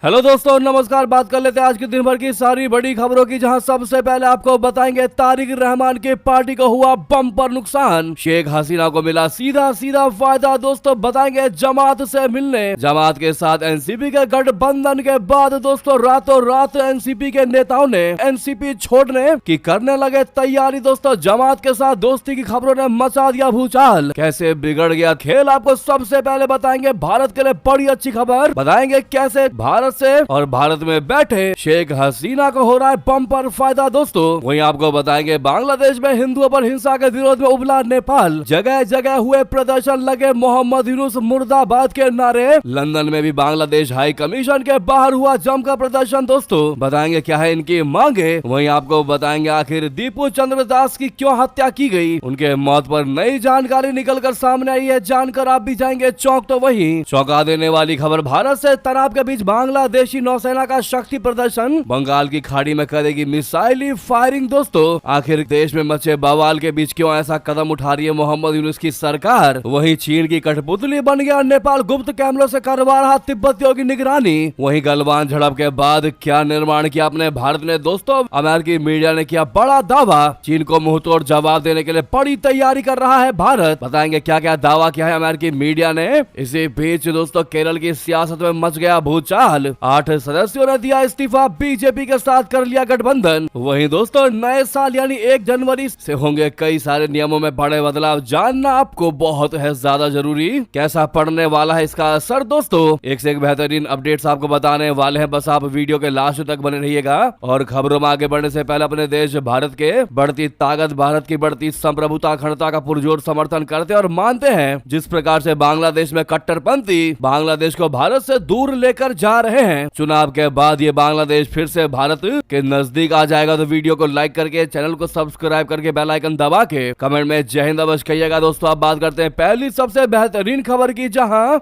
Hello दोस्तों, नमस्कार। बात कर लेते हैं आज के दिन भर की सारी बड़ी खबरों की, जहां सबसे पहले आपको बताएंगे तारिक रहमान की पार्टी को हुआ बम्पर नुकसान, शेख हसीना को मिला सीधा सीधा फायदा। दोस्तों बताएंगे जमात से मिलने, जमात के साथ एनसीपी के गठबंधन के बाद दोस्तों रातों रात एनसीपी के नेताओं ने एनसीपी छोड़ने की करने लगे तैयारी। दोस्तों जमात के साथ दोस्ती की खबरों ने मचा दिया भूचाल, कैसे बिगड़ गया खेल आपको सबसे पहले बताएंगे। भारत के लिए बड़ी अच्छी खबर बताएंगे, कैसे भारत से और भारत में बैठे शेख हसीना को हो रहा है बम्पर फायदा। दोस्तों वहीं आपको बताएंगे बांग्लादेश में हिंदुओं पर हिंसा के विरोध में उबला नेपाल, जगह जगह हुए प्रदर्शन, लगे मोहम्मद यूनुस मुर्दाबाद के नारे। लंदन में भी बांग्लादेश हाई कमीशन के बाहर हुआ जमकर प्रदर्शन। दोस्तों बताएंगे क्या है इनकी मांगे। वहीं आपको बताएंगे आखिर दीपू चंद्र दास की क्यों हत्या की गई, उनके मौत पर नई जानकारी निकलकर सामने आई है, जानकर आप भी जाएंगे चौंक। तो वहीं चौंका देने वाली खबर, भारत से तनाव के बीच बांग्लादेशी नौसेना का शक्ति प्रदर्शन, बंगाल की खाड़ी में करेगी मिसाइली फायरिंग। दोस्तों आखिर देश में मचे बवाल के बीच क्यों ऐसा कदम उठा रही है मोहम्मद यूनुस की सरकार। वहीं चीन की कठपुतली बन गया नेपाल, गुप्त कैमरों से करवा रहा तिब्बतियों की निगरानी। वहीं गलवान झड़प के बाद क्या निर्माण किया अपने भारत ने। दोस्तों अमेरिकी मीडिया ने किया बड़ा दावा, चीन को मुंहतोड़ जवाब देने के लिए बड़ी तैयारी कर रहा है भारत। बताएंगे क्या क्या दावा किया है अमेरिकी मीडिया ने। इसी बीच दोस्तों केरल की सियासत में मच गया भूचाल, 8 सदस्यों ने दिया इस्तीफा, बीजेपी के साथ कर लिया गठबंधन। वहीं दोस्तों नए साल यानी 1 जनवरी से होंगे कई सारे नियमों में बड़े बदलाव, जानना आपको बहुत है ज्यादा जरूरी। कैसा पड़ने वाला है इसका असर। दोस्तों एक से एक बेहतरीन अपडेट्स आपको बताने वाले हैं, बस आप वीडियो के लास्ट तक बने रहिएगा। और खबरों में आगे बढ़ने से पहले अपने देश भारत के बढ़ती ताकत, भारत की बढ़ती संप्रभुता, अखंडता का पुरजोर समर्थन करते और मानते हैं। जिस प्रकार से बांग्लादेश में कट्टरपंथी बांग्लादेश को भारत से दूर लेकर जा रहे हैं, चुनाव के बाद ये बांग्लादेश फिर से भारत के नजदीक आ जाएगा। तो वीडियो को लाइक करके, चैनल को सब्सक्राइब करके, बेल आइकन दबा के कमेंट में जय हिंद अवश्य कहिएगा। दोस्तों आप बात करते हैं पहली सबसे बेहतरीन खबर की, जहां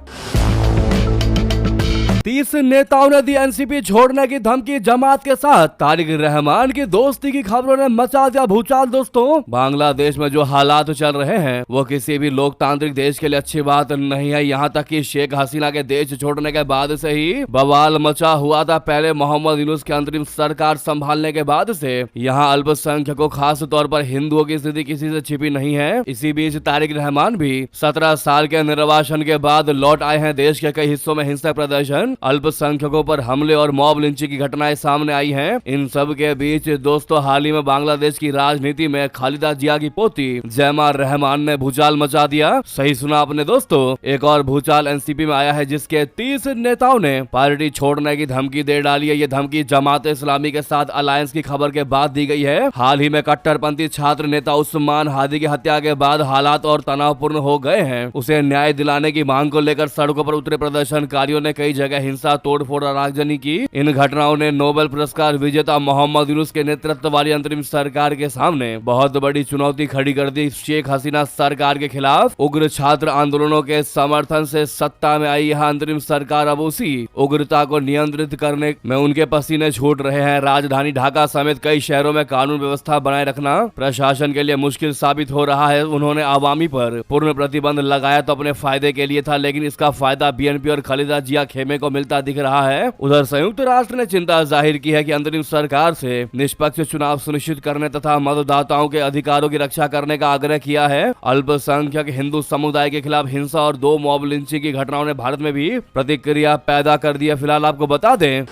30 नेताओं ने दी एनसीपी छोड़ने की धमकी जमात के साथ, तारिक रहमान की दोस्ती की खबरों ने मचा दिया भूचाल। दोस्तों बांग्लादेश में जो हालात चल रहे हैं वो किसी भी लोकतांत्रिक देश के लिए अच्छी बात नहीं है। यहाँ तक कि शेख हसीना के देश छोड़ने के बाद से ही बवाल मचा हुआ था। पहले मोहम्मद यूनुस की अंतरिम सरकार संभालने के बाद से यहाँ अल्पसंख्यकों, खास तौर पर हिंदुओं की स्थिति किसी से छिपी नहीं है। इसी बीच तारिक रहमान भी 17 साल के निर्वासन के बाद लौट आए हैं। देश के कई हिस्सों में हिंसक प्रदर्शन, अल्पसंख्यकों पर हमले और मॉब लिंचिंग की घटनाएं सामने आई हैं। इन सब के बीच दोस्तों हाल ही में बांग्लादेश की राजनीति में खालिदा जिया की पोती जैमा रहमान ने भूचाल मचा दिया। सही सुना आपने दोस्तों, एक और भूचाल एनसीपी में आया है, जिसके 30 नेताओं ने पार्टी छोड़ने की धमकी दे डाली है। ये धमकी जमात इस्लामी के साथ अलायंस की खबर के बाद दी गई है। हाल ही में कट्टरपंथी छात्र नेता उस्मान हादी की हत्या के बाद हालात और तनावपूर्ण हो गए हैं। उसे न्याय दिलाने की मांग को लेकर सड़कों पर उतरे प्रदर्शनकारियों ने कई जगह हिंसा, तोड़फोड़ और आगजनी की। इन घटनाओं ने नोबेल पुरस्कार विजेता मोहम्मद यूनुस के नेतृत्व वाली अंतरिम सरकार के सामने बहुत बड़ी चुनौती खड़ी कर दी। शेख हसीना सरकार के खिलाफ उग्र छात्र आंदोलनों के समर्थन से सत्ता में आई यह अंतरिम सरकार अब उसी उग्रता को नियंत्रित करने में उनके पसीने छूट रहे हैं। राजधानी ढाका समेत कई शहरों में कानून व्यवस्था बनाए रखना प्रशासन के लिए मुश्किल साबित हो रहा है। उन्होंने आवामी पर पूर्ण प्रतिबंध लगाया तो अपने फायदे के लिए था, लेकिन इसका फायदा बीएनपी और खालिदा जिया खेमे को मिलता दिख रहा है। उधर संयुक्त राष्ट्र ने चिंता जाहिर की है कि अंतरिम सरकार से निष्पक्ष चुनाव सुनिश्चित करने तथा मतदाताओं के अधिकारों की रक्षा करने का आग्रह किया है। अल्पसंख्यक हिंदू समुदाय के खिलाफ हिंसा और 2 मॉब लिंचिंग की घटनाओं ने भारत में भी प्रतिक्रिया पैदा कर दी है। फिलहाल आपको बता दें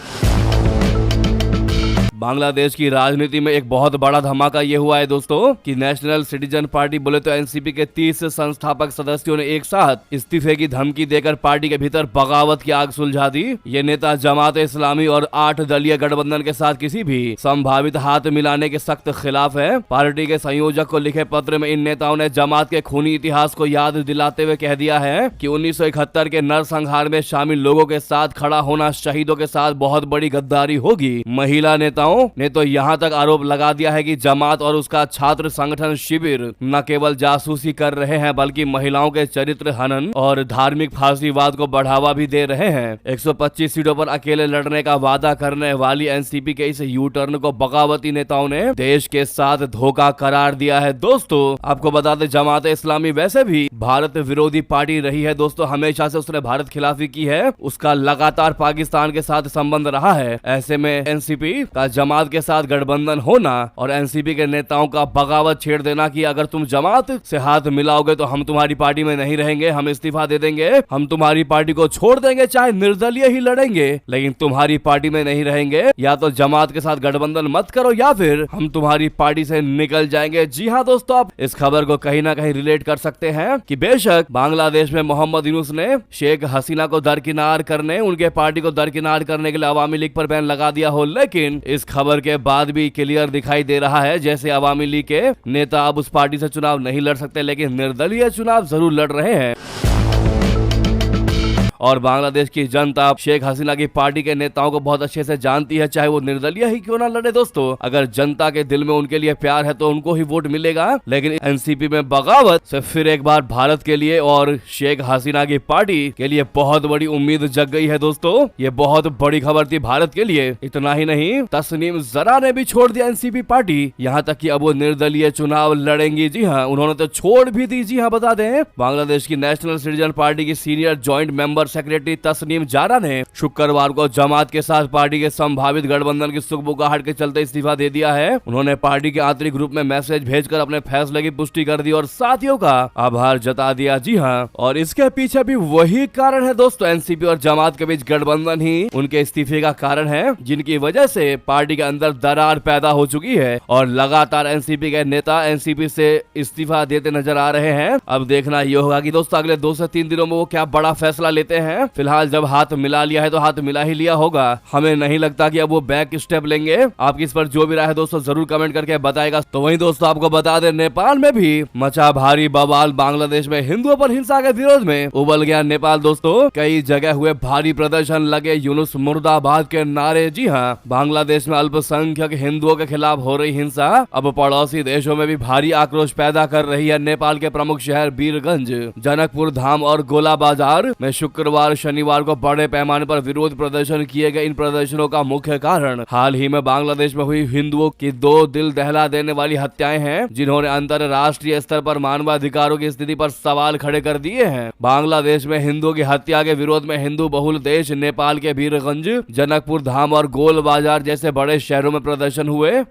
बांग्लादेश की राजनीति में एक बहुत बड़ा धमाका ये हुआ है दोस्तों कि नेशनल सिटीजन पार्टी बोले तो एनसीपी के 30 संस्थापक सदस्यों ने एक साथ इस्तीफे की धमकी देकर पार्टी के भीतर बगावत की आग सुलझा दी। ये नेता जमात इस्लामी और 8 दलीय गठबंधन के साथ किसी भी संभावित हाथ मिलाने के सख्त खिलाफ है। पार्टी के संयोजक को लिखे पत्र में इन नेताओं ने जमात के खूनी इतिहास को याद दिलाते हुए कह दिया है कि 1971 के नरसंहार में शामिल लोगों के साथ खड़ा होना शहीदों के साथ बहुत बड़ी गद्दारी होगी। महिला नेताओं नेताओं ने तो यहाँ तक आरोप लगा दिया है कि जमात और उसका छात्र संगठन शिविर न केवल जासूसी कर रहे हैं बल्कि महिलाओं के चरित्र हनन और धार्मिक फांसीवाद को बढ़ावा भी दे रहे हैं। 125 सीटों पर अकेले लड़ने का वादा करने वाली एनसीपी के इस यू टर्न को बगावती नेताओं ने देश के साथ धोखा करार दिया है। दोस्तों आपको बता दें, जमात इस्लामी वैसे भी भारत विरोधी पार्टी रही है दोस्तों, हमेशा से उसने भारत खिलाफी की है, उसका लगातार पाकिस्तान के साथ संबंध रहा है। ऐसे में एनसीपी का जमात के साथ गठबंधन होना और एनसीपी के नेताओं का बगावत छेड़ देना कि अगर तुम जमात से हाथ मिलाओगे तो हम तुम्हारी पार्टी में नहीं रहेंगे, हम इस्तीफा दे देंगे, हम तुम्हारी पार्टी को छोड़ देंगे, चाहे निर्दलीय ही लड़ेंगे लेकिन तुम्हारी पार्टी में नहीं रहेंगे, या तो जमात के साथ गठबंधन मत करो या फिर हम तुम्हारी पार्टी से निकल जाएंगे। जी हाँ दोस्तों, आप इस खबर को कहीं ना कहीं रिलेट कर सकते हैं कि बेशक बांग्लादेश में मोहम्मद यूनुस ने शेख हसीना को दरकिनार करने, उनके पार्टी को दरकिनार करने के लिए अवामी लीग पर बैन लगा दिया हो, लेकिन इस खबर के बाद भी क्लियर दिखाई दे रहा है जैसे अवामी लीग के नेता अब उस पार्टी से चुनाव नहीं लड़ सकते लेकिन निर्दलीय चुनाव जरूर लड़ रहे हैं। और बांग्लादेश की जनता शेख हसीना की पार्टी के नेताओं को बहुत अच्छे से जानती है, चाहे वो निर्दलीय ही क्यों ना लड़े। दोस्तों अगर जनता के दिल में उनके लिए प्यार है तो उनको ही वोट मिलेगा, लेकिन एनसीपी में बगावत से फिर एक बार भारत के लिए और शेख हसीना की पार्टी के लिए बहुत बड़ी उम्मीद जग गई है। दोस्तों ये बहुत बड़ी खबर थी भारत के लिए। इतना ही नहीं, तस्नीम जरा ने भी छोड़ दिया एनसीपी पार्टी, यहाँ तक कि अब वो निर्दलीय चुनाव लड़ेंगी। जी हाँ, उन्होंने तो छोड़ भी दी। जी हाँ, बता दें बांग्लादेश की नेशनल सिटीजन पार्टी की senior joint member secretary Tasnim Jara ने शुक्रवार को जमात के साथ पार्टी के संभावित गठबंधन की सुगबुगाहट के चलते इस्तीफा दे दिया है। उन्होंने पार्टी के आंतरिक ग्रुप में मैसेज भेजकर अपने फैसले की पुष्टि कर दी और साथियों का आभार जता दिया। जी हाँ, और इसके पीछे भी वही कारण है दोस्तों, एनसीपी और जमात के बीच गठबंधन ही उनके इस्तीफे का कारण है, जिनकी वजह से पार्टी के अंदर दरार पैदा हो चुकी है और लगातार एनसीपी के नेता एनसीपी से इस्तीफा देते नजर आ रहे हैं। अब देखना ये होगा कि दोस्तों अगले 2 से 3 दिनों में वो क्या बड़ा फैसला लेते हैं। फिलहाल जब हाथ मिला लिया है तो हाथ मिला ही लिया होगा, हमें नहीं लगता कि अब वो बैक स्टेप लेंगे। आपकी इस पर जो भी राय है दोस्तों जरूर कमेंट करके बताएगा। तो वहीं दोस्तों आपको बता दें, नेपाल में भी मचा भारी बवाल। बांग्लादेश में हिंदुओं पर हिंसा के विरोध में उबल गया नेपाल। दोस्तों कई जगह हुए भारी प्रदर्शन, लगे यूनुस मुर्दाबाद के नारे। जी हाँ, बांग्लादेश में अल्पसंख्यक हिंदुओं के खिलाफ हो रही हिंसा अब पड़ोसी देशों में भी भारी आक्रोश पैदा कर रही है। नेपाल के प्रमुख शहर बीरगंज, जनकपुर धाम और गोला बाजार में शुक्रवार शनिवार को बड़े पैमाने पर विरोध प्रदर्शन किए गए। इन प्रदर्शनों का मुख्य कारण हाल ही में बांग्लादेश में हुई हिंदुओं की 2 दिल दहला देने वाली हत्याएं हैं, जिन्होंने अंतर्राष्ट्रीय स्तर पर मानवाधिकारों की स्थिति पर सवाल खड़े कर दिए हैं। बांग्लादेश में हिंदुओं की हत्या के विरोध में हिंदू बहुल देश नेपाल के बीरगंज, जनकपुर धाम और गोल बाजार जैसे बड़े शहरों में प्रदर्शन हुए।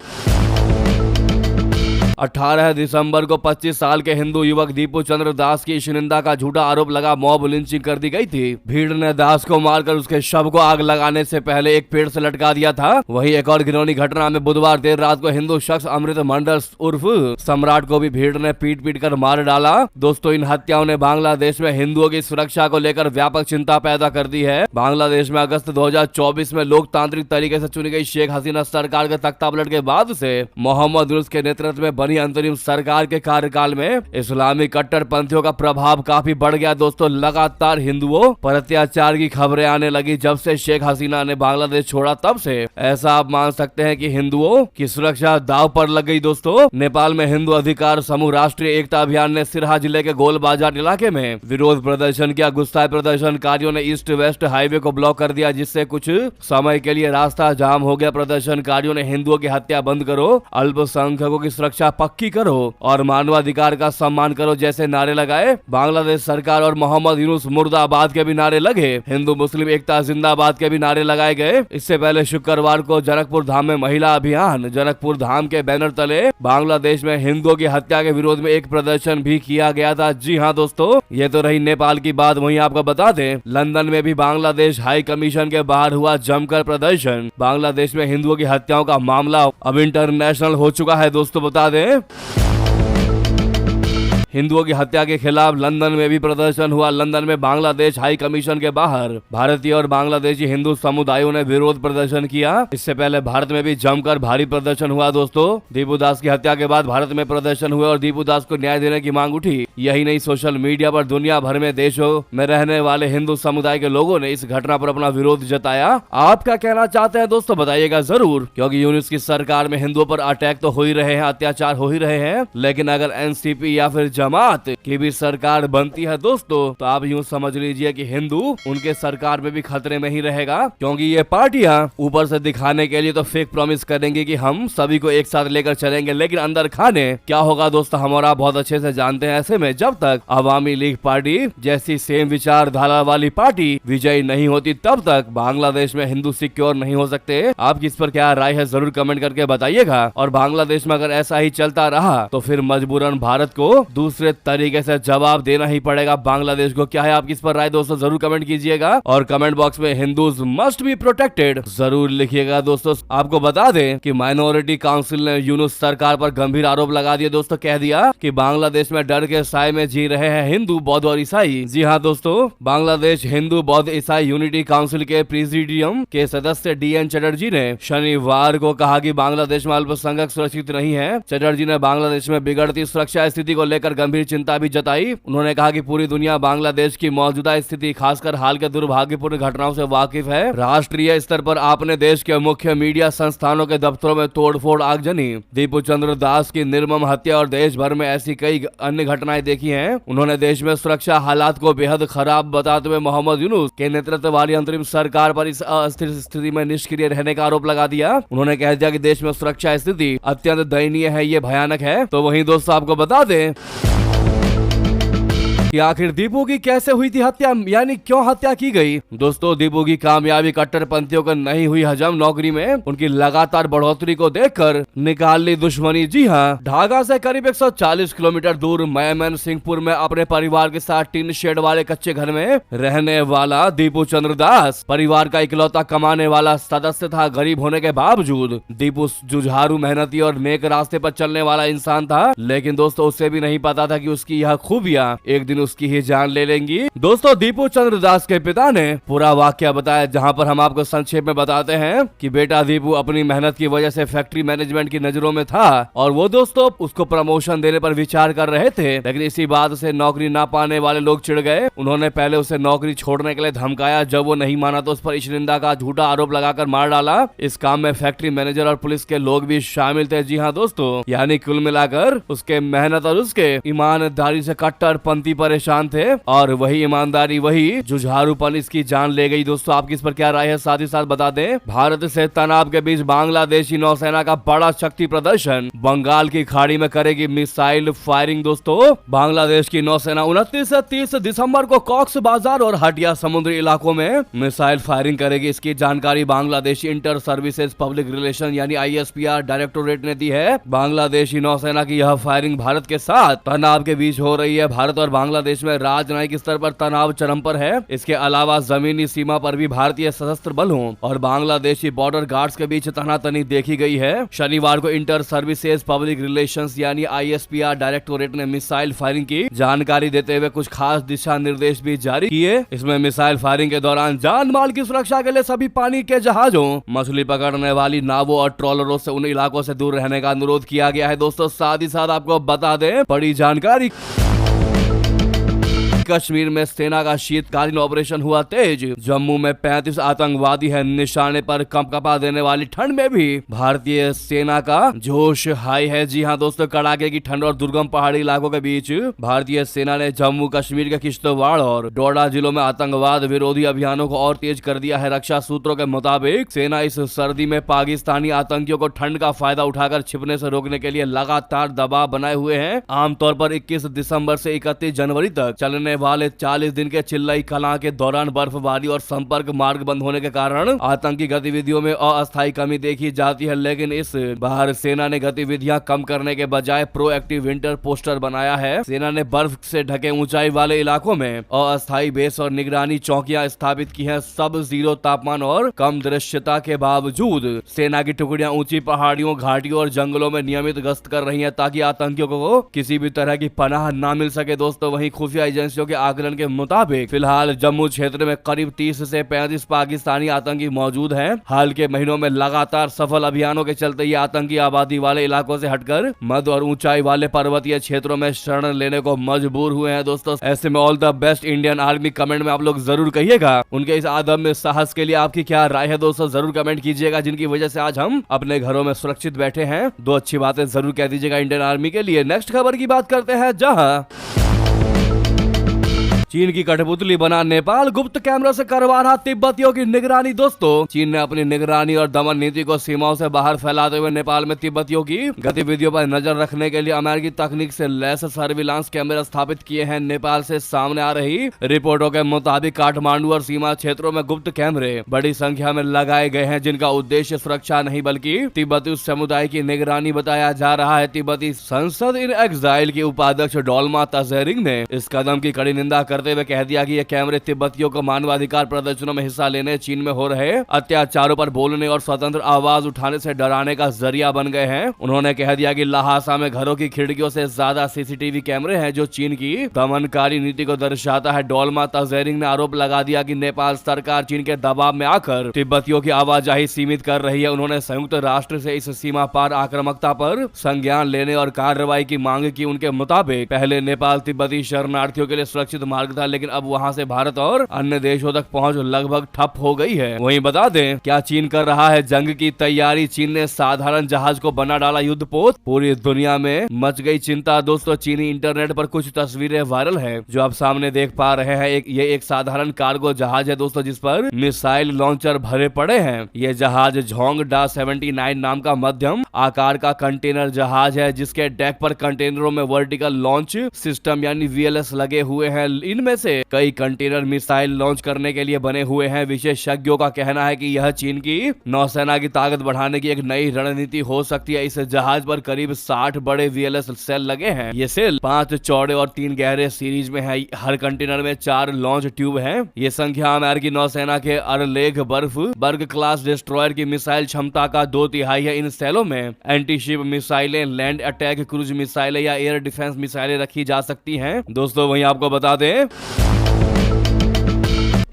18 दिसंबर को 25 साल के हिंदू युवक दीपू चंद्र दास की निंदा का झूठा आरोप लगा मॉब लिंचिंग कर दी गई थी। भीड़ ने दास को मारकर उसके शव को आग लगाने से पहले एक पेड़ से लटका दिया था। वहीं एक और घिनौनी घटना में बुधवार देर रात को हिंदू शख्स अमृत मंडल उर्फ सम्राट को भी भीड़ ने पीट पीट कर मार डाला। दोस्तों इन हत्याओं ने बांग्लादेश में हिंदुओं की सुरक्षा को लेकर व्यापक चिंता पैदा कर दी है। बांग्लादेश में अगस्त 2024 में लोकतांत्रिक तरीके से चुनी गई शेख हसीना सरकार के तख्तापलट के बाद से मोहम्मद यूनुस के नेतृत्व में बनी अंतरिम सरकार के कार्यकाल में इस्लामी कट्टरपंथियों का प्रभाव काफी बढ़ गया। दोस्तों लगातार हिंदुओं पर अत्याचार की खबरें आने लगी। जब से शेख हसीना ने बांग्लादेश छोड़ा तब से ऐसा आप मान सकते हैं कि हिंदुओं की सुरक्षा दांव पर लग गई। दोस्तों नेपाल में हिंदू अधिकार समूह राष्ट्रीय एकता अभियान ने सिरहा जिले के गोल बाजार इलाके में विरोध प्रदर्शन किया। गुस्साए प्रदर्शनकारियों ने ईस्ट वेस्ट हाईवे को ब्लॉक कर दिया, जिससे कुछ समय के लिए रास्ता जाम हो गया। प्रदर्शनकारियों ने हिंदुओं की हत्या बंद करो, अल्पसंख्यकों की सुरक्षा पक्की करो और मानवाधिकार का सम्मान करो जैसे नारे लगाए। बांग्लादेश सरकार और मोहम्मद यूनुस मुर्दाबाद के भी नारे लगे। हिंदू मुस्लिम एकता जिंदाबाद के भी नारे लगाए गए। इससे पहले शुक्रवार को जनकपुर धाम में महिला अभियान जनकपुर धाम के बैनर तले बांग्लादेश में हिंदुओं की हत्या के विरोध में एक प्रदर्शन भी किया गया था। जी हाँ दोस्तों, ये तो रही नेपाल की बात। वहीं आपको बता दें, लंदन में भी बांग्लादेश हाई कमीशन के बाहर हुआ जमकर प्रदर्शन। बांग्लादेश में हिंदुओं की हत्याओं का मामला अब इंटरनेशनल हो चुका है। दोस्तों बता दें, हिंदुओं की हत्या के खिलाफ लंदन में भी प्रदर्शन हुआ। लंदन में बांग्लादेश हाई कमीशन के बाहर भारतीय और बांग्लादेशी हिंदू समुदायों ने विरोध प्रदर्शन किया। इससे पहले भारत में भी जमकर भारी प्रदर्शन हुआ। दोस्तों, दीपू दास की हत्या के बाद भारत में प्रदर्शन हुए और दीपू दास को न्याय देने की मांग उठी। यही नहीं, सोशल मीडिया पर दुनिया भर में देशों में रहने वाले हिंदू समुदाय के लोगों ने इस घटना पर अपना विरोध जताया। आप क्या कहना चाहते हैं दोस्तों, बताइएगा जरूर, क्योंकि यूनुस की सरकार में हिंदुओं पर अटैक तो हो ही रहे हैं, अत्याचार हो ही रहे हैं, लेकिन अगर एनसीपी या फिर जमात की भी सरकार बनती है दोस्तों, तो आप यूं समझ लीजिए कि हिंदू उनके सरकार में भी खतरे में ही रहेगा, क्योंकि ये पार्टियां ऊपर से दिखाने के लिए तो फेक प्रॉमिस करेंगे कि हम सभी को एक साथ लेकर चलेंगे, लेकिन अंदर खाने क्या होगा दोस्तों, हम और आप बहुत अच्छे से जानते हैं। ऐसे में जब तक अवामी लीग पार्टी जैसी सेम विचारधारा वाली पार्टी विजयी नहीं होती, तब तक बांग्लादेश में हिंदू सिक्योर नहीं हो सकते। आपकी इस पर क्या राय है जरूर कमेंट करके बताइएगा। और बांग्लादेश में अगर ऐसा ही चलता रहा तो फिर मजबूरन भारत को दूसरे तरीके से जवाब देना ही पड़ेगा बांग्लादेश को। क्या है आपकी इस पर राय दोस्तों, जरूर कमेंट कीजिएगा और कमेंट बॉक्स में हिंदूज मस्ट बी प्रोटेक्टेड जरूर लिखिएगा। दोस्तों, आपको बता दें कि माइनॉरिटी काउंसिल ने यूनुस सरकार पर गंभीर आरोप लगा दिए। दोस्तों, कह दिया कि बांग्लादेश में डर के साए में जी रहे हैं हिंदू, बौद्ध और ईसाई। जी हाँ दोस्तों, बांग्लादेश हिंदू बौद्ध ईसाई यूनिटी काउंसिल के प्रेसिडियम के सदस्य डीएन चटर्जी ने शनिवार को कहा कि बांग्लादेश में अल्पसंख्यक सुरक्षित नहीं है। चटर्जी ने बांग्लादेश में बिगड़ती सुरक्षा स्थिति को लेकर गंभीर चिंता भी जताई। उन्होंने कहा कि पूरी दुनिया बांग्लादेश की मौजूदा स्थिति, खासकर हाल के दुर्भाग्यपूर्ण घटनाओं से वाकिफ है। राष्ट्रीय स्तर पर आपने देश के मुख्य मीडिया संस्थानों के दफ्तरों में तोड़फोड़, आगजनी, दीपू चंद्र दास की निर्मम हत्या और देश भर में ऐसी कई अन्य घटनाएं देखी हैं। उन्होंने देश में सुरक्षा हालात को बेहद खराब बताते हुए मोहम्मद यूनुस के नेतृत्व वाली अंतरिम सरकार पर इस अस्थिर स्थिति में निष्क्रिय रहने का आरोप लगा दिया। उन्होंने कह दिया कि देश में सुरक्षा स्थिति अत्यंत दयनीय है, ये भयानक है। तो वहीं दोस्तों आपको बता दें कि आखिर दीपू की कैसे हुई थी हत्या, यानी क्यों हत्या की गई। दोस्तों, दीपू की कामयाबी कट्टरपंथियों को नहीं हुई हजम। नौकरी में उनकी लगातार बढ़ोतरी को देखकर निकाल ली दुश्मनी। जी हाँ, ढाका से करीब 140 किलोमीटर दूर मैमन सिंहपुर में अपने परिवार के साथ टीन शेड वाले कच्चे घर में रहने वाला दीपू चंद्र दास परिवार का इकलौता कमाने वाला सदस्य था। गरीब होने के बावजूद दीपू जुझारू, मेहनती और नेक रास्ते पर चलने वाला इंसान था, लेकिन दोस्तों उसे भी नहीं पता था कि उसकी यह खूबियां एक दिन उसकी ही जान ले लेंगी। दोस्तों, दीपू चंद्र दास के पिता ने पूरा वाकया बताया, जहां पर हम आपको संक्षेप में बताते हैं कि बेटा दीपू अपनी मेहनत की वजह से फैक्ट्री मैनेजमेंट की नजरों में था और वो दोस्तों उसको प्रमोशन देने पर विचार कर रहे थे, लेकिन इसी बात से नौकरी ना पाने वाले लोग चिढ़ गए। उन्होंने पहले उसे नौकरी छोड़ने के लिए धमकाया। जब वो नहीं माना तो उस पर इश्निंदा का झूठा आरोप लगाकर मार डाला। इस काम में फैक्ट्री मैनेजर और पुलिस के लोग भी शामिल थे। जी हाँ दोस्तों, यानी कुल मिलाकर उसके मेहनत और उसके ईमानदारी से कट्टरपंथी परेशान थे और वही ईमानदारी, वही जुझारूपन इसकी जान ले गई। दोस्तों, आपकी इस पर क्या राय है साथ ही साथ बता दें। भारत से तनाव के बीच बांग्लादेशी नौसेना का बड़ा शक्ति प्रदर्शन, बंगाल की खाड़ी में करेगी मिसाइल फायरिंग। दोस्तों, बांग्लादेश की नौसेना 29 से 30 दिसंबर को कॉक्स बाजार और हटिया समुद्री इलाकों में मिसाइल फायरिंग करेगी। इसकी जानकारी Bangladesh inter services public relation यानी ISPR डायरेक्टोरेट ने दी है। बांग्लादेशी नौसेना की यह फायरिंग भारत के साथ तनाव के बीच हो रही है। भारत और बांग्लादेश में राजनयिक स्तर पर तनाव चरम पर है। इसके अलावा जमीनी सीमा पर भी भारतीय सशस्त्र बलों और बांग्लादेशी बॉर्डर गार्ड्स के बीच तनातनी देखी गई है। शनिवार को इंटर सर्विसेज पब्लिक रिलेशंस यानी ISPR डायरेक्टोरेट ने मिसाइल फायरिंग की जानकारी देते हुए कुछ खास दिशा निर्देश भी जारी किए। इसमें मिसाइल फायरिंग के दौरान जान माल की सुरक्षा के लिए सभी पानी के जहाजों, मछली पकड़ने वाली नावों और ट्रॉलरों से उन इलाकों से दूर रहने का अनुरोध किया गया है। दोस्तों, साथ ही साथ आपको बता दें बड़ी जानकारी, कश्मीर में सेना का शीतकालीन ऑपरेशन हुआ तेज। जम्मू में 35 आतंकवादी है निशाने पर। कंपकपा देने वाली ठंड में भी भारतीय सेना का जोश हाई है। जी हां दोस्तों, कड़ाके की ठंड और दुर्गम पहाड़ी इलाकों के बीच भारतीय सेना ने जम्मू कश्मीर के किश्तवाड़ और डोडा जिलों में आतंकवाद विरोधी अभियानों को और तेज कर दिया है। रक्षा सूत्रों के मुताबिक सेना इस सर्दी में पाकिस्तानी आतंकियों को ठंड का फायदा उठाकर छिपने से रोकने के लिए लगातार दबाव बनाए हुए हैं। आमतौर पर 21 दिसंबर से 31 जनवरी तक चलने वाले 40 दिन के चिल्लाई कलां के दौरान बर्फबारी और संपर्क मार्ग बंद होने के कारण आतंकी गतिविधियों में अस्थायी कमी देखी जाती है, लेकिन इस बार सेना ने गतिविधियां कम करने के बजाय प्रोएक्टिव विंटर पोस्टर बनाया है। सेना ने बर्फ से ढके ऊंचाई वाले इलाकों में अस्थायी बेस और निगरानी चौकियां स्थापित की हैं। सब जीरो तापमान और कम दृश्यता के बावजूद सेना की टुकड़ियां ऊंची पहाड़ियों, घाटियों और जंगलों में नियमित गश्त कर रही हैं ताकि आतंकियों को किसी भी तरह की पनाह ना मिल सके। दोस्तों, वहीं खुफिया एजेंसियों के आकलन के मुताबिक फिलहाल जम्मू क्षेत्र में करीब 30 से 35 पाकिस्तानी आतंकी मौजूद हैं। हाल के महीनों में लगातार सफल अभियानों के चलते ये आतंकी आबादी वाले इलाकों से हटकर मध्य और ऊंचाई वाले पर्वतीय क्षेत्रों में शरण लेने को मजबूर हुए हैं। दोस्तों, ऐसे में all the best Indian army. Comment में आप लोग जरूर कहिएगा उनके इस आदम साहस के लिए आपकी क्या राय है। दोस्तों, जरूर कमेंट कीजिएगा, जिनकी वजह से आज हम अपने घरों में सुरक्षित बैठे हैं। दो अच्छी बातें जरूर कह दीजिएगा इंडियन आर्मी के लिए। नेक्स्ट खबर की बात करते हैं, जहां चीन की कठपुतली बना नेपाल गुप्त कैमरा से करवा रहा तिब्बतियों की निगरानी। दोस्तों, चीन ने अपनी निगरानी और दमन नीति को सीमाओं से बाहर फैलाते हुए नेपाल में तिब्बतियों की गतिविधियों पर नजर रखने के लिए अमेरिकी तकनीक से लैस सर्विलांस कैमरा स्थापित किए हैं। नेपाल से सामने आ रही रिपोर्टों के मुताबिक काठमांडू और सीमा क्षेत्रों में गुप्त कैमरे बड़ी संख्या में लगाए गए हैं, जिनका उद्देश्य सुरक्षा नहीं बल्कि तिब्बती समुदाय की निगरानी बताया जा रहा है। तिब्बती संसद इन एग्जाइल की उपाध्यक्ष डोल्मा तजेरिंग ने इस कदम की कड़ी निंदा करते हुए कह दिया कि ये कैमरे तिब्बतियों को मानवाधिकार प्रदर्शनों में हिस्सा लेने, चीन में हो रहे अत्याचारों पर बोलने और स्वतंत्र आवाज उठाने से डराने का जरिया बन गए हैं। उन्होंने कह दिया कि लहासा में घरों की खिड़कियों से ज्यादा सीसीटीवी कैमरे हैं, जो चीन की दमनकारी नीति को दर्शाता है। डोल्मा तजेरिंग ने आरोप लगा दिया कि नेपाल सरकार चीन के दबाव में आकर तिब्बतियों की आवाजाही सीमित कर रही है। उन्होंने संयुक्त राष्ट्र से इस सीमा पार आक्रामकता पर संज्ञान लेने और कार्रवाई की मांग की। उनके मुताबिक पहले नेपाल तिब्बती शरणार्थियों के लिए सुरक्षित मार्ग था, लेकिन अब वहां से भारत और अन्य देशों तक पहुंच लगभग ठप हो गई है। वहीं बता दें, क्या चीन कर रहा है जंग की तैयारी। चीन ने साधारण जहाज को बना डाला युद्धपोत। पूरी दुनिया में मच गई चिंता। दोस्तों, चीनी इंटरनेट पर कुछ तस्वीरें वायरल है जो आप सामने देख पा रहे हैं। ये एक साधारण कार्गो जहाज है दोस्तों, जिस पर मिसाइल लॉन्चर भरे पड़े हैं। ये जहाज झोंग डा 79 नाम का मध्यम आकार का कंटेनर जहाज है, जिसके डेक पर कंटेनरों में वर्टिकल लॉन्च सिस्टम यानी VLS लगे हुए हैं। इनमें से कई कंटेनर मिसाइल लॉन्च करने के लिए बने हुए हैं। विशेषज्ञों का कहना है कि यह चीन की नौसेना की ताकत बढ़ाने की एक नई रणनीति हो सकती है। इस जहाज पर करीब 60 बड़े VLS सेल लगे हैं। ये सेल 5 चौड़े और 3 गहरे सीरीज में है। हर कंटेनर में 4 लॉन्च ट्यूब हैं। ये संख्या अमेरिकी नौसेना के अरलेख बर्ग क्लास डिस्ट्रॉयर की मिसाइल क्षमता का 2/3 है। इन सेलों में एंटी शिप मिसाइलें, लैंड अटैक क्रूज मिसाइलें या एयर डिफेंस मिसाइलें रखी जा सकती हैं। दोस्तों, वहीं आपको बता दें,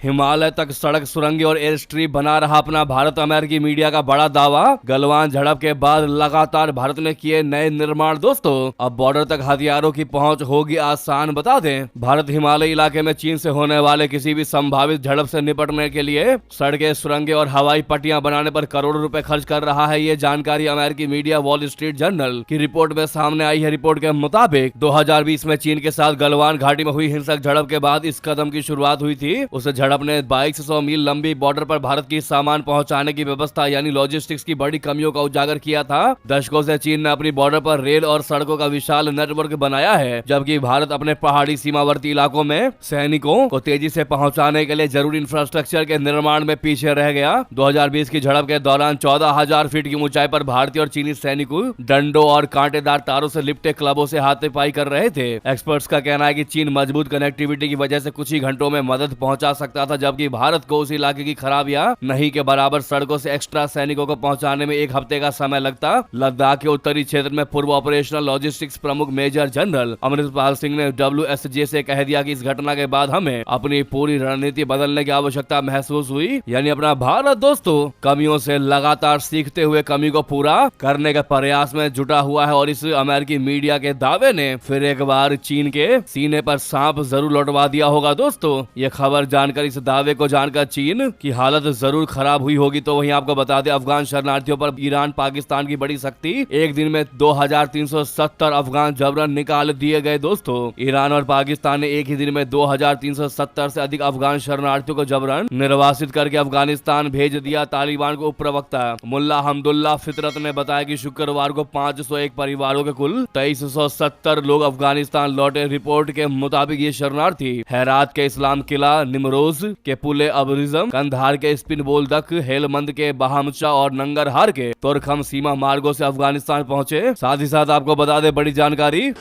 हिमालय तक सड़क, सुरंगें और एयर स्ट्रिप बना रहा अपना भारत। अमेरिकी मीडिया का बड़ा दावा। गलवान झड़प के बाद लगातार भारत ने किए नए निर्माण। दोस्तों, अब बॉर्डर तक हथियारों की पहुंच होगी आसान। बता दें, भारत हिमालय इलाके में चीन से होने वाले किसी भी संभावित झड़प से निपटने के लिए सड़कें, सुरंगें और हवाई पट्टियां बनाने पर करोड़ों रुपए खर्च कर रहा है। ये जानकारी अमेरिकी मीडिया वॉल स्ट्रीट जर्नल की रिपोर्ट में सामने आई है। रिपोर्ट के मुताबिक 2020 में चीन के साथ गलवान घाटी में हुई हिंसक झड़प के बाद इस कदम की शुरुआत हुई थी। उस झड़प ने 2200 मील लंबी बॉर्डर पर भारत की सामान पहुंचाने की व्यवस्था यानी लॉजिस्टिक्स की बड़ी कमियों का उजागर किया था। दशकों से चीन ने अपनी बॉर्डर पर रेल और सड़कों का विशाल नेटवर्क बनाया है, जबकि भारत अपने पहाड़ी सीमावर्ती इलाकों में सैनिकों को तेजी से पहुंचाने के लिए जरूरी इंफ्रास्ट्रक्चर के निर्माण में पीछे रह गया। 2020 की झड़प के दौरान 14,000 फीट की ऊंचाई पर भारतीय और चीनी सैनिक डंडों और कांटेदार तारों से लिपटे क्लबों से हाथापाई कर रहे थे। एक्सपर्ट्स का कहना है कि चीन मजबूत कनेक्टिविटी की वजह से कुछ ही घंटों में मदद पहुंचा सकता था, जबकि भारत को उस इलाके की खराब या नहीं के बराबर सड़कों से एक्स्ट्रा सैनिकों को पहुंचाने में 1 हफ्ते का समय लगता। लद्दाख के उत्तरी क्षेत्र में पूर्व ऑपरेशनल लॉजिस्टिक्स प्रमुख मेजर जनरल अमृतपाल सिंह ने WSJ से कह दिया कि इस घटना के बाद हमें अपनी पूरी रणनीति बदलने की आवश्यकता महसूस हुई। यानी अपना भारत दोस्तों कमियों से लगातार सीखते हुए कमी को पूरा करने के प्रयास में जुटा हुआ है। और इस अमेरिकी मीडिया के दावे ने फिर एक बार चीन के सीने पर सांप जरूर लौटवा दिया होगा। दोस्तों, ये खबर जानकारी इस दावे को जानकर चीन की हालत जरूर खराब हुई होगी। तो वहीं आपको बता दें, अफगान शरणार्थियों पर ईरान पाकिस्तान की बड़ी सख्ती, एक दिन में 2370 अफगान जबरन निकाल दिए गए। दोस्तों, ईरान और पाकिस्तान ने एक ही दिन में 2370 से अधिक अफगान शरणार्थियों को जबरन निर्वासित करके अफगानिस्तान भेज दिया। तालिबान को उप प्रवक्ता मुल्ला हमदुल्ला फितरत ने बताया कि शुक्रवार को 501 परिवारों के कुल 2370 लोग अफगानिस्तान लौटे। रिपोर्ट के मुताबिक ये शरणार्थी हेरात के इस्लाम किला, निमरोज के पुले अबरिजम, कंधार के स्पिन बोलदक, हेलमंद के बहामचा और नंगरहार के तुरखम सीमा मार्गों से अफगानिस्तान पहुंचे। साथ ही साथ आपको बता दें बड़ी जानकारी,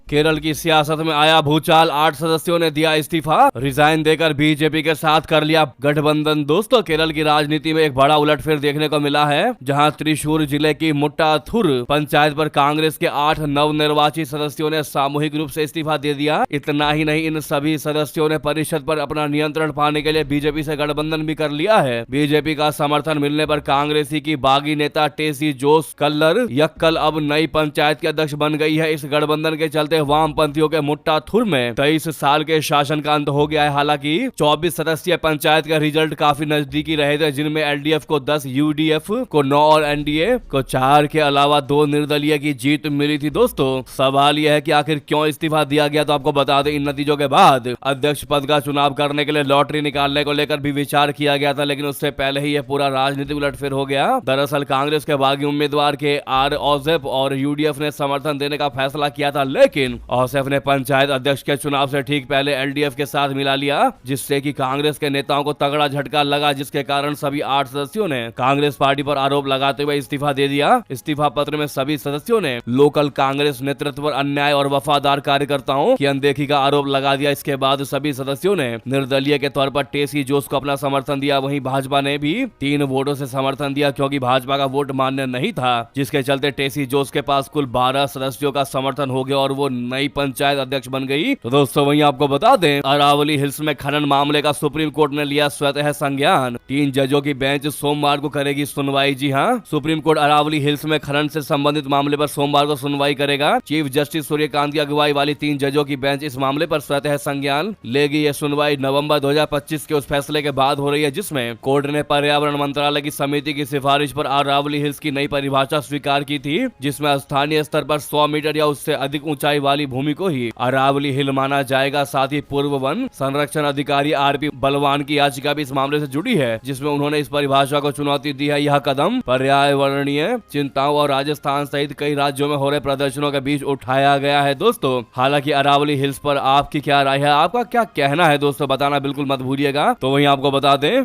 केरल की सियासत में आया भूचाल, 8 सदस्यों ने दिया इस्तीफा, रिजाइन देकर बीजेपी के साथ कर लिया गठबंधन। दोस्तों, केरल की राजनीति में एक बड़ा उलटफेर देखने को मिला है, जहां त्रिशूर जिले की मुट्टाथुर पंचायत पर कांग्रेस के 8 नवनिर्वाचित सदस्यों ने सामूहिक रूप से इस्तीफा दे दिया। इतना ही नहीं, इन सभी सदस्यों ने परिषद पर अपना नियंत्रण पाने के लिए बीजेपी से गठबंधन भी कर लिया है। बीजेपी का समर्थन मिलने पर कांग्रेसी की बागी नेता टेसी जोस कल्लर यक्कल अब नई पंचायत की अध्यक्ष बन गई है। इस गठबंधन के चलते वामपंथियों के मुट्टाथुर में 23 साल के शासन का अंत हो गया है। हालांकि 24 सदस्यीय पंचायत का रिजल्ट काफी नजदीकी रहे थे, जिनमें एलडीएफ को 10, यूडीएफ को 9 और एनडीए को 4 के अलावा 2 निर्दलीय की जीत मिली थी। दोस्तों, सवाल यह है कि आखिर क्यों इस्तीफा दिया गया। तो आपको बता दें, इन नतीजों के बाद अध्यक्ष पद का चुनाव करने के लिए लॉटरी निकालने को लेकर भी विचार किया गया था, लेकिन उससे पहले ही यह पूरा राजनीतिक उलटफेर हो गया। दरअसल कांग्रेस के बागी उम्मीदवार के आर औसेफ और यूडीएफ ने समर्थन देने का फैसला किया था, लेकिन औसेफ ने पंचायत अध्यक्ष के चुनाव से ठीक पहले एलडीएफ के साथ मिला लिया, जिससे कि कांग्रेस के नेताओं को तगड़ा झटका लगा, जिसके कारण सभी 8 सदस्यों ने कांग्रेस पार्टी पर आरोप लगाते हुए इस्तीफा दे दिया। इस्तीफा पत्र में सभी सदस्यों ने लोकल कांग्रेस नेतृत्व पर अन्याय और वफादार कार्यकर्ताओं की अनदेखी का आरोप लगा दिया। इसके बाद सभी सदस्यों ने निर्दलीय के तौर पर टेसी जोस को अपना समर्थन दिया। वहीं भाजपा ने भी 3 वोटों से समर्थन दिया, क्योंकि भाजपा का वोट मान्य नहीं था, जिसके चलते टेसी जोस के पास कुल 12 सदस्यों का समर्थन हो गया और वो नई पंचायत अध्यक्ष बन गई। तो दोस्तों, वहीं आपको बता दें, अरावली हिल्स में खनन मामले का सुप्रीम कोर्ट ने लिया स्वतः संज्ञान। 3 जजों की बेंच सोमवार को करेगी सुनवाई। जी हां, सुप्रीम कोर्ट अरावली हिल्स में खनन से संबंधित मामले पर सोमवार को सुनवाई करेगा। चीफ जस्टिस सूर्यकांत की अगुवाई वाली 3 जजों की बेंच इस मामले पर स्वतः संज्ञान लेगी। यह सुनवाई नवंबर 2025 के उस फैसले के बाद हो रही है, जिसमें कोर्ट ने पर्यावरण मंत्रालय की समिति की सिफारिश पर अरावली हिल्स की नई परिभाषा स्वीकार की थी, जिसमें स्थानीय स्तर पर 100 मीटर या उससे अधिक ऊंचाई वाली भूमि को ही अरावली हिल माना जाएगा। साथ ही पूर्व वन संरक्षण अधिकारी आरपी बलवान की याचिका भी इस मामले से जुड़ी है, जिसमें उन्होंने इस परिभाषा को चुनौती दी है। यह कदम पर्यावरणीय चिंताओं और राजस्थान सहित कई राज्यों में हो रहे प्रदर्शनों के बीच उठाया गया है। दोस्तों, हालांकि अरावली हिल्स पर आपकी क्या राय है, आपका क्या कहना है दोस्तों, बताना बिल्कुल मत भूलिएगा। तो वहीं आपको बता दें,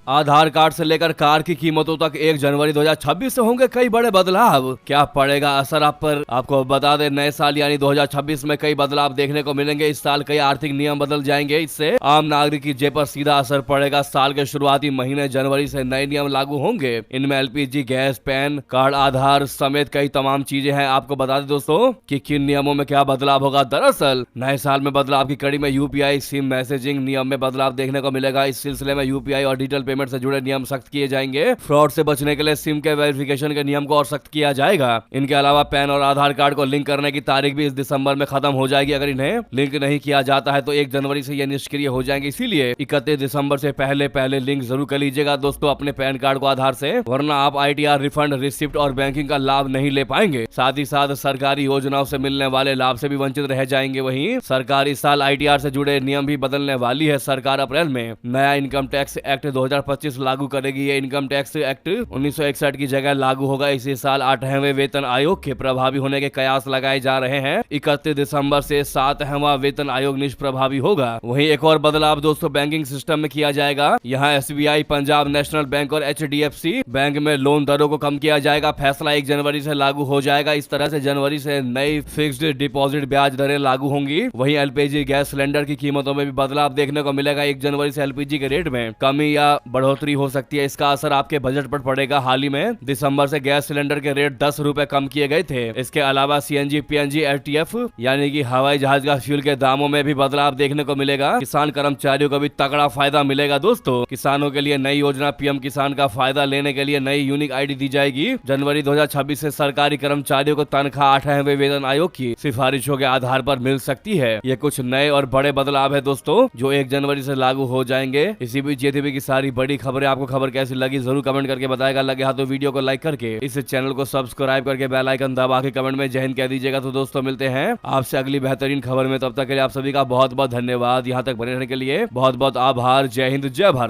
आधार कार्ड से लेकर कार की कीमतों तक 1 जनवरी 2026 से होंगे कई बड़े बदलाव। क्या पड़ेगा असर आप पर, आपको बता दें, नए साल यानी 2026 में कई बदलाव देखने को मिलेंगे। इस साल कई आर्थिक नियम बदल जाएंगे, इससे आम नागरिक की जेब पर सीधा असर पड़ेगा। साल के शुरुआती महीने जनवरी से नए नियम लागू होंगे। इनमें एलपीजी गैस, पैन कार्ड, आधार समेत कई तमाम चीजें हैं। आपको बता दें दोस्तों कि किन नियमों में क्या बदलाव होगा। दरअसल नए साल में बदलाव की कड़ी में यूपीआई सिम मैसेजिंग नियम में बदलाव देखने को मिलेगा। इस सिलसिले में यूपीआई और डिजिटल पेमेंट से जुड़े नियम सख्त किए जाएंगे। फ्रॉड से बचने के लिए सिम के वेरिफिकेशन के नियम को और सख्त किया जाएगा। इनके अलावा पैन और आधार कार्ड को लिंक करने की तारीख भी इस दिसंबर में खत्म हो जाएगी। अगर इन्हें लिंक नहीं किया जाता है तो 1 जनवरी से ये निष्क्रिय हो जाएंगे। इसीलिए 31 दिसंबर से पहले लिंक जरूर कर लीजिएगा दोस्तों अपने पैन कार्ड को आधार से, वरना आप ITR रिफंड, रिसिप्ट और बैंकिंग का लाभ नहीं ले पाएंगे। साथ ही साथ सरकारी योजनाओं से मिलने वाले लाभ से भी वंचित रह जाएंगे। वहीं सरकार इस साल ITR से जुड़े नियम भी बदलने वाली है। सरकार अप्रैल में नया इनकम टैक्स एक्ट 2025 लागू करेगी। ये इनकम टैक्स एक्ट 1961 की जगह लागू होगा। इसी साल 8वें वेतन आयोग के प्रभावी होने के कयास लगाए जा रहे हैं। 31 दिसंबर से 7वां वेतन आयोग निष्प्रभावी होगा। वहीं एक और बदलाव दोस्तों बैंकिंग सिस्टम में किया जाएगा। यहाँ SBI, पंजाब नेशनल बैंक और HDFC बैंक में लोन दरों को कम किया जाएगा। फैसला 1 जनवरी से लागू हो जाएगा। इस तरह से जनवरी से नई फिक्स्ड डिपॉजिट ब्याज दरें लागू होंगी। वहीं LPG गैस सिलेंडर की कीमतों में भी बदलाव देखने को मिलेगा। 1 जनवरी से LPG के रेट में कमी या बढ़ोतरी हो सकती है। इसका असर आपके बजट पर पड़ेगा। हाल ही में दिसंबर से गैस सिलेंडर के रेट 10 रुपए कम किए गए थे। इसके अलावा सीएनजी, पीएनजी, एलटीएफ यानी कि हवाई जहाज का फ्यूल के दामों में भी बदलाव देखने को मिलेगा। किसान कर्मचारियों को भी तगड़ा फायदा मिलेगा। दोस्तों, किसानों के लिए नई योजना पीएम किसान का फायदा लेने के लिए नई यूनिक आईडी दी जाएगी। जनवरी 2026 से सरकारी कर्मचारियों को तनख्वाह 8वें वेतन आयोग की सिफारिशों के आधार पर मिल सकती है। ये कुछ नए और बड़े बदलाव है दोस्तों, जो 1 जनवरी से लागू हो जाएंगे। इसी बीच ये थी की सारी बड़ी खबरें। आपको खबर कैसी लगी जरूर कमेंट करके बताएगा। लगे हाथ तो वीडियो को लाइक करके इस चैनल को सब्सक्राइब करके बेल आइकन दबा के कमेंट में जय हिंद कह दीजिएगा। तो दोस्तों, मिलते हैं आपसे अगली बेहतरीन खबर में। तब तक के लिए आप सभी का बहुत बहुत धन्यवाद। यहाँ तक बने रहने के लिए बहुत बहुत आभार। जय हिंद, जय भारत।